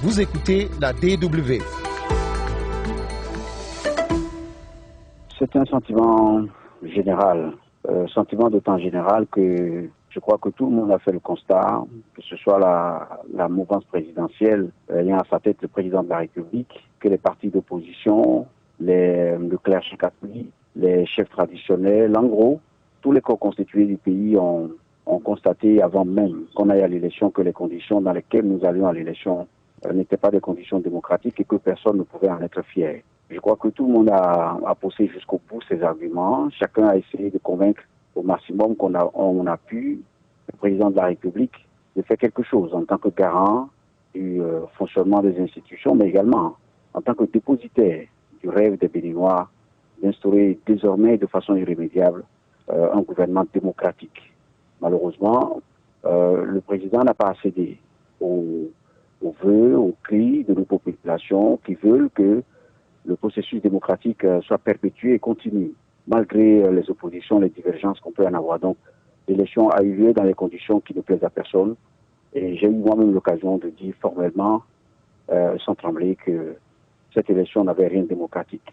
Vous écoutez la DW. C'est un sentiment général, sentiment de temps général que je crois que tout le monde a fait le constat, que ce soit la mouvance présidentielle ayant à sa tête le président de la République, que les partis d'opposition, le clergé catholique, les chefs traditionnels, en gros, tous les corps constitués du pays ont constaté avant même qu'on aille à l'élection que les conditions dans lesquelles nous allions à l'élection n'étaient pas des conditions démocratiques et que personne ne pouvait en être fier. Je crois que tout le monde a poussé jusqu'au bout ses arguments. Chacun a essayé de convaincre au maximum qu'on a pu le président de la République de faire quelque chose en tant que garant du fonctionnement des institutions, mais également en tant que dépositaire du rêve des Béninois d'instaurer désormais de façon irrémédiable un gouvernement démocratique. Malheureusement, le président n'a pas cédé aux vœux, aux cris de nos populations qui veulent que le processus démocratique soit perpétué et continue, malgré les oppositions, les divergences qu'on peut en avoir. Donc, l'élection a eu lieu dans les conditions qui ne plaisent à personne. Et j'ai eu moi-même l'occasion de dire formellement, sans trembler, que cette élection n'avait rien de démocratique.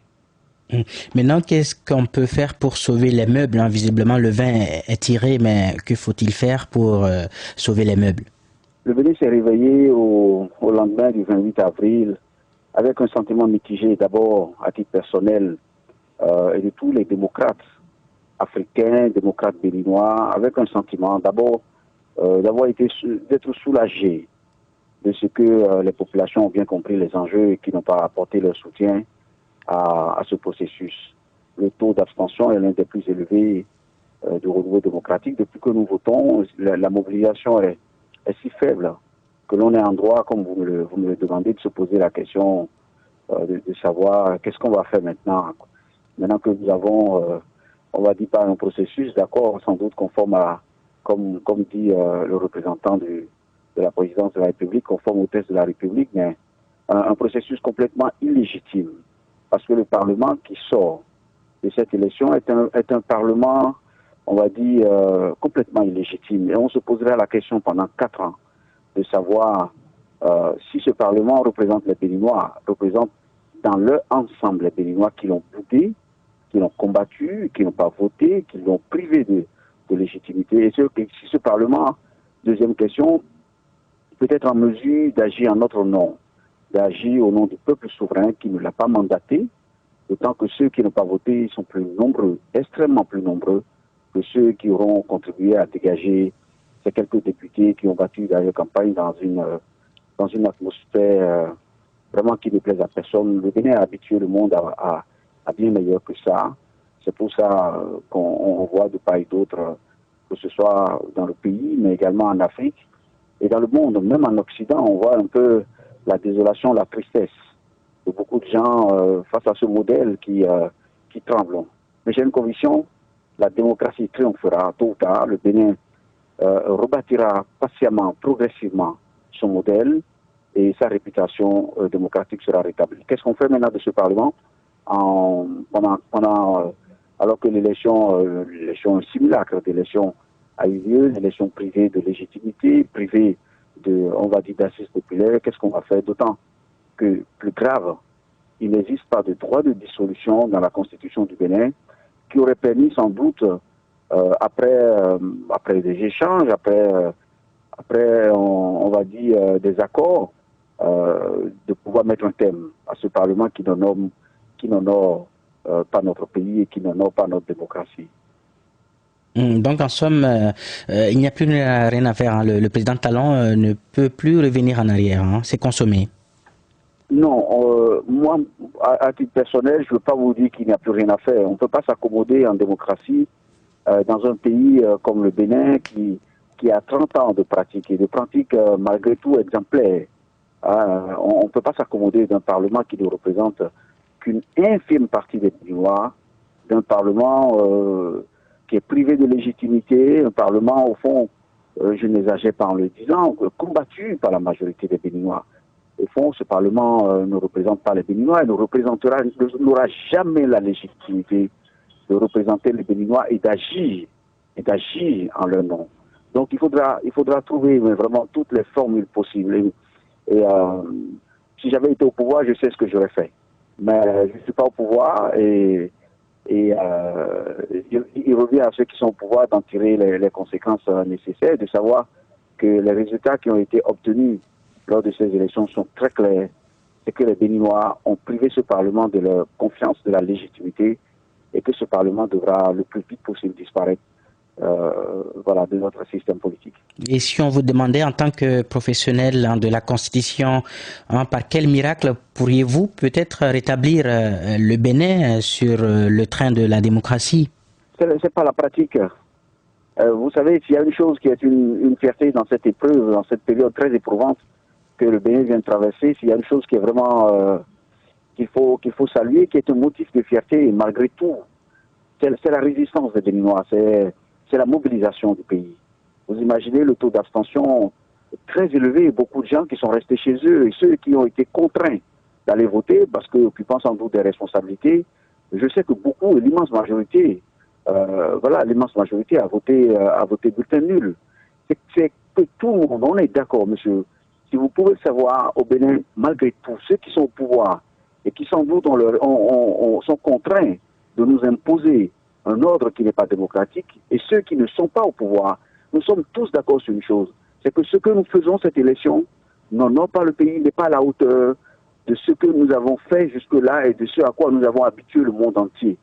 Maintenant, qu'est-ce qu'on peut faire pour sauver les meubles? Visiblement, le vin est tiré, mais que faut-il faire pour sauver les meubles? Le Bénin s'est réveillé au lendemain du 28 avril avec un sentiment mitigé, d'abord à titre personnel et de tous les démocrates africains, démocrates béninois, avec un sentiment d'abord d'être soulagé de ce que les populations ont bien compris les enjeux et qui n'ont pas apporté leur soutien à ce processus. Le taux d'abstention est l'un des plus élevés du renouveau démocratique. Depuis que nous votons, la mobilisation est si faible que l'on est en droit, comme vous me le demandez, de se poser la question de savoir qu'est-ce qu'on va faire maintenant. Maintenant que nous avons, on va dire pas un processus, d'accord, sans doute conforme à, comme dit le représentant de la présidence de la République, conforme au texte de la République, mais un processus complètement illégitime. Parce que le Parlement qui sort de cette élection est un Parlement, on va dire, complètement illégitime. Et on se poserait la question pendant 4 ans de savoir si ce Parlement représente les Béninois, représente dans leur ensemble les Béninois qui l'ont boudé, qui l'ont combattu, qui n'ont pas voté, qui l'ont privé de légitimité. Et si ce Parlement, deuxième question, peut être en mesure d'agir en notre nom, d'agir au nom du peuple souverain qui ne l'a pas mandaté, d'autant que ceux qui n'ont pas voté sont plus nombreux, extrêmement plus nombreux que ceux qui auront contribué à dégager ces quelques députés qui ont battu la campagne dans une atmosphère vraiment qui ne plaise à personne. Le Bénin a habitué le monde à bien meilleur que ça. C'est pour ça qu'on voit de part et d'autre, que ce soit dans le pays, mais également en Afrique et dans le monde, même en Occident, on voit un peu la désolation, la tristesse de beaucoup de gens face à ce modèle qui tremble. Mais j'ai une conviction, la démocratie triomphera tôt ou tard. Le Bénin rebâtira patiemment, progressivement son modèle et sa réputation démocratique sera rétablie. Qu'est-ce qu'on fait maintenant de ce Parlement alors que l'élection simulacre d'élection a eu lieu, l'élection privée de légitimité, privée on va dire, d'assises populaires? Qu'est-ce qu'on va faire? D'autant que, plus grave, il n'existe pas de droit de dissolution dans la Constitution du Bénin qui aurait permis sans doute, après des échanges, après on va dire, des accords, de pouvoir mettre un terme à ce Parlement qui n'honore pas notre pays et qui n'honore pas notre démocratie. Donc en somme, il n'y a plus rien à faire. Le président Talon ne peut plus revenir en arrière. C'est consommé. Non, moi, à titre personnel, je ne veux pas vous dire qu'il n'y a plus rien à faire. On ne peut pas s'accommoder en démocratie dans un pays comme le Bénin qui a 30 ans de pratique et de pratiques malgré tout exemplaires. On ne peut pas s'accommoder d'un Parlement qui ne représente qu'une infime partie des Béninois, d'un Parlement qui est privé de légitimité, un Parlement, au fond, je n'exagère pas en le disant, combattu par la majorité des Béninois. Au fond, ce Parlement ne représente pas les Béninois et n'aura jamais la légitimité de représenter les Béninois et d'agir en leur nom. Donc il faudra trouver vraiment toutes les formules possibles. Et si j'avais été au pouvoir, je sais ce que j'aurais fait. Mais je ne suis pas au pouvoir et il revient à ceux qui sont au pouvoir d'en tirer les conséquences nécessaires, de savoir que les résultats qui ont été obtenus lors de ces élections sont très clairs. C'est que les Béninois ont privé ce Parlement de leur confiance, de la légitimité, et que ce Parlement devra le plus vite possible disparaître de notre système politique. Et si on vous demandait en tant que professionnel de la Constitution, par quel miracle pourriez-vous peut-être rétablir le Bénin sur le train de la démocratie? C'est pas la pratique. Vous savez, s'il y a une chose qui est une fierté dans cette épreuve, dans cette période très éprouvante que le Bénin vient de traverser, s'il y a une chose qui est vraiment qu'il faut saluer, qui est un motif de fierté, malgré tout, c'est la résistance des Béninois, c'est la mobilisation du pays. Vous imaginez le taux d'abstention très élevé, beaucoup de gens qui sont restés chez eux et ceux qui ont été contraints d'aller voter parce qu'occupant sans doute des responsabilités. Je sais que beaucoup, l'immense majorité, l'immense majorité a voté bulletin nul. C'est que tout le monde, on est d'accord, monsieur. Si vous pouvez le savoir, au Bénin, malgré tout, ceux qui sont au pouvoir et qui sans doute sont contraints de nous imposer un ordre qui n'est pas démocratique, et ceux qui ne sont pas au pouvoir, nous sommes tous d'accord sur une chose, c'est que ce que nous faisons cette élection, n'honore pas le pays, n'est pas à la hauteur de ce que nous avons fait jusque-là et de ce à quoi nous avons habitué le monde entier.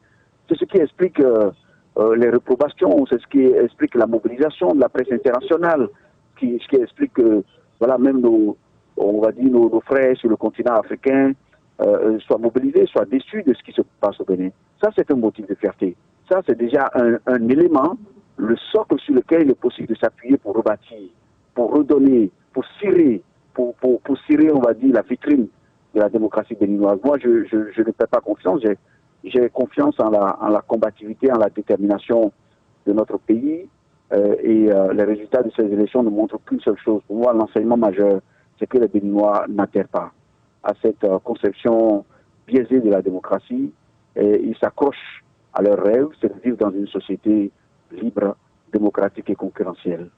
C'est ce qui explique les réprobations, c'est ce qui explique la mobilisation de la presse internationale, ce qui explique que même nos frères sur le continent africain soient mobilisés, soient déçus de ce qui se passe au Bénin. Ça, c'est un motif de fierté. Ça, c'est déjà un élément, le socle sur lequel il est possible de s'appuyer pour rebâtir, pour redonner, pour cirer, on va dire, la vitrine de la démocratie béninoise. Moi, je ne perds pas confiance. J'ai confiance en la combativité, en la détermination de notre pays. Et les résultats de ces élections ne montrent qu'une seule chose. Pour moi, l'enseignement majeur, c'est que les Béninois n'adhèrent pas à cette conception biaisée de la démocratie. Et ils s'accrochent à leur rêve, c'est de vivre dans une société libre, démocratique et concurrentielle.